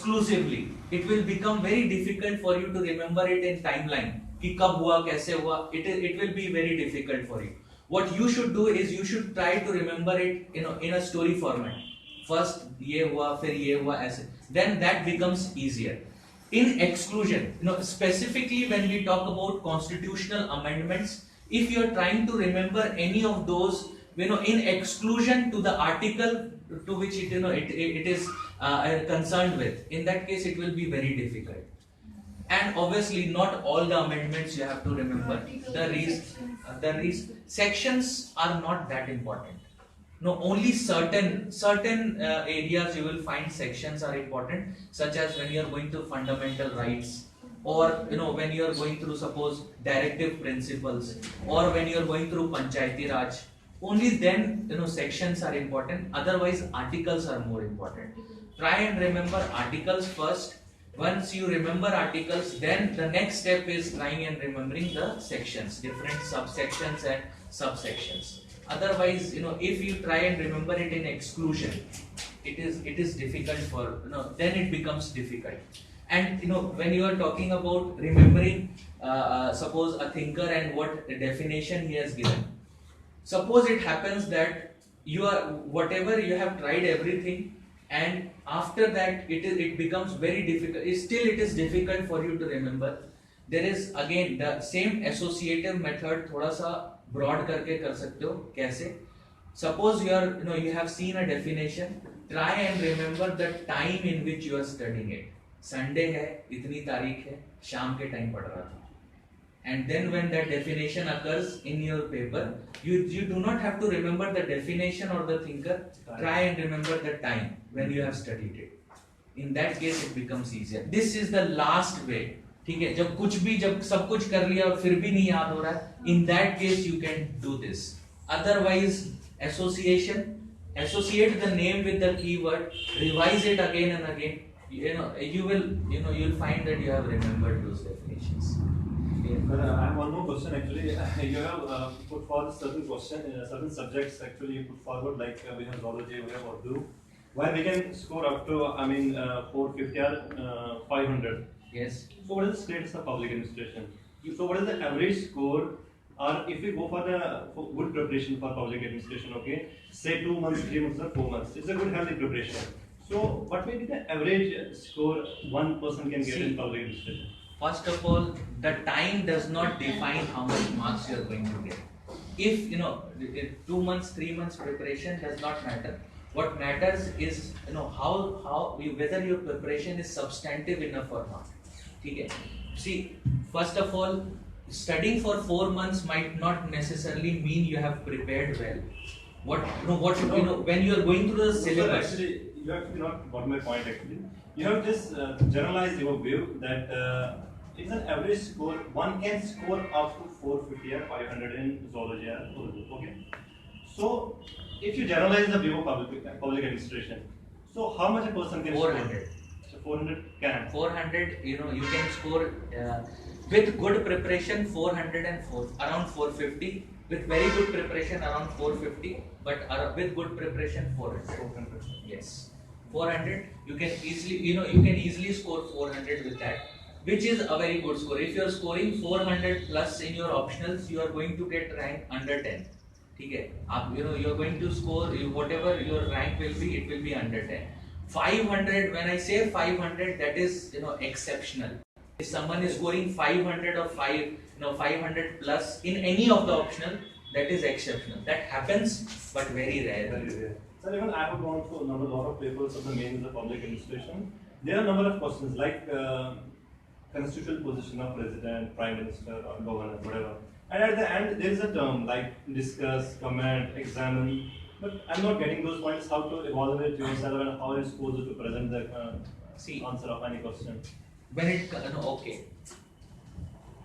exclusively, it will become very difficult for you to remember it in timeline. कि कब हुआ, कैसे हुआ, it will be very difficult for you. What you should do is you should try to remember it, in a story format. First ये हुआ, फिर ये हुआ, ऐसे. Then that becomes easier. In exclusion, specifically when we talk about constitutional amendments, if you are trying to remember any of those, in exclusion to the article to which it is concerned with, in that case it will be very difficult. And obviously not all the amendments you have to remember. The sections are not that important. No, only certain areas you will find sections are important, such as when you are going to fundamental rights, or when you are going through, suppose, directive principles, or when you are going through Panchayati Raj. Only then sections are important. Otherwise, articles are more important. Try and remember articles first. Once you remember articles, then the next step is trying and remembering the sections, different subsections and subsections. Otherwise, if you try and remember it in exclusion, it is difficult for, then it becomes difficult. And when you are talking about remembering, suppose a thinker and what definition he has given. Suppose it happens that whatever you have tried everything, and after that it becomes very difficult. Still, it is difficult for you to remember. There is again the same associative method. थोड़ा सा broad करके कर सकते हो. कैसे? Suppose you have seen a definition. Try and remember the time in which you are studying it. Sunday है, इतनी तारीख है, शाम के टाइम पढ़ रहा था. And then when that definition occurs in your paper, you do not have to remember the definition or the thinker. Try and remember the time when you have studied it. In that case, it becomes easier. This is the last way. ठीक है, जब सब कुछ कर लिया और फिर भी नहीं याद हो रहा है, in that case you can do this. Otherwise, associate the name with the keyword, revise it again and again. You'll find that you have remembered those definitions. But I have one more question actually. You have put forward certain subjects actually you put forward, like we have zoology, we have Urdu, where we can score up to 450 or 500. Yes. So what is the status of public administration? So what is the average score, or if we go for good preparation for public administration, okay, say 2 months, 3 months or 4 months, it's a good healthy preparation. So what will be the average score one person can get in public administration? First of all, the time does not define how much marks you are going to get. If 2 months, 3 months preparation does not matter. What matters is whether your preparation is substantive enough or not. Okay. See, first of all, studying for 4 months might not necessarily mean you have prepared well. When you are going through the syllabus. Actually, you have not got my point actually. You have just generalized your view that it's an average score. One can score up to 450 or 500 in zoology or Urdu. Okay. So, if you generalize the view of public administration, so how much a person can 400. score? So 400 can. 400. You can score with good preparation 404, around 450. With very good preparation around 450, but with good preparation 400. Yes. 400, you can easily score 400 with that, which is a very good score. If you are scoring 400 plus in your optionals, you are going to get rank under 10. Okay, you are going to score whatever your rank will be, it will be under 10. 500, when I say 500, that is exceptional. If someone is scoring 500 or 500 plus in any of the optional, that is exceptional. That happens, but very rare. Very rare. Sir, even I have gone through a lot of papers of the mains of public administration. There are a number of questions like constitutional position of president, prime minister, or governor, whatever. And at the end, there is a term like discuss, comment, examine. But I'm not getting those points. How to evaluate yourself and how you're supposed to present the answer of any question. When it okay,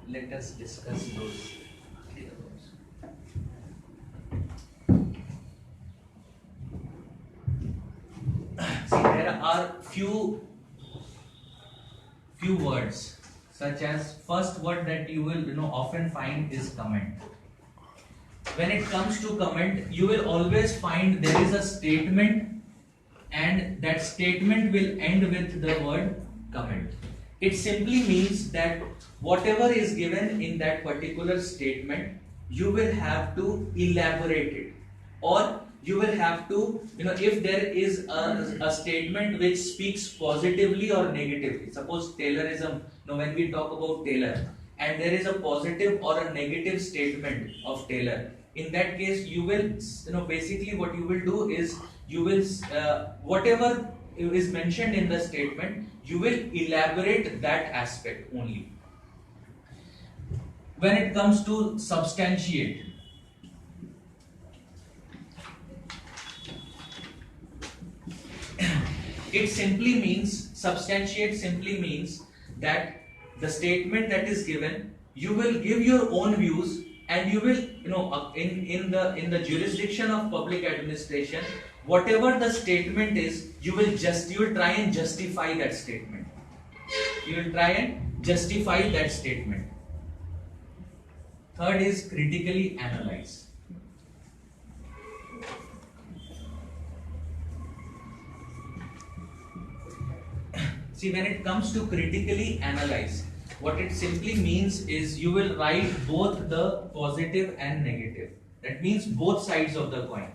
let us discuss those. See, there are few words, such as first word that you will often find is comment. When it comes to comment, you will always find there is a statement and that statement will end with the word comment. It simply means that whatever is given in that particular statement, you will have to elaborate it, or you will have to, if there is a statement which speaks positively or negatively. Suppose Taylorism, when we talk about Taylor, and there is a positive or a negative statement of Taylor, in that case you will, basically what you will do is, you will, whatever is mentioned in the statement, you will elaborate that aspect only. When it comes to substantiate, it simply means, substantiate simply means that the statement that is given, you will give your own views, and you will, in the jurisdiction of public administration, whatever the statement is, you will try and justify that statement. You will try and justify that statement. Third is critically analyze. See, when it comes to critically analyze, what it simply means is you will write both the positive and negative. That means both sides of the coin.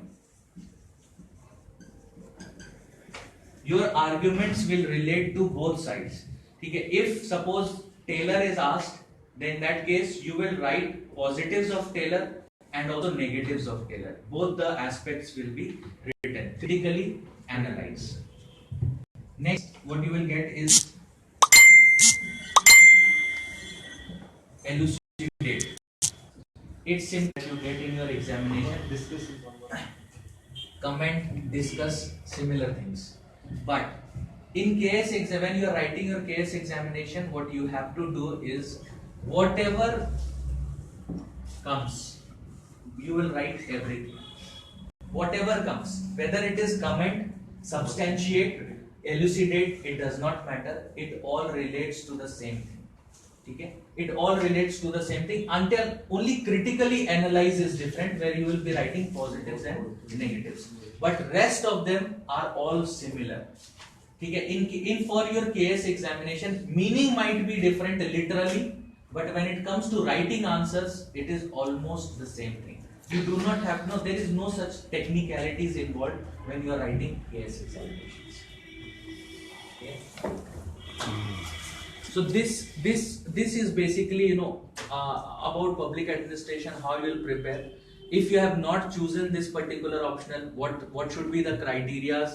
Your arguments will relate to both sides. Okay? If suppose Taylor is asked, then in that case you will write positives of Taylor and also negatives of Taylor. Both the aspects will be written. Critically analyze. Next, what you will get is elucidate. It's simple that you get in your examination. Comment, discuss similar things. But in case exam, when you are writing your case examination, what you have to do is whatever comes, you will write everything. Whatever comes, whether it is comment, substantiate, elucidate, it does not matter. It all relates to the same thing. Okay? It all relates to the same thing, until only critically analyze is different, where you will be writing positives and negatives. But rest of them are all similar. Okay? In for your KS examination, meaning might be different literally, but when it comes to writing answers, it is almost the same thing. You do not have there is no such technicalities involved when you are writing KS examinations. Okay? So this is basically about public administration, how you will prepare. If you have not chosen this particular optional, what should be the criteria?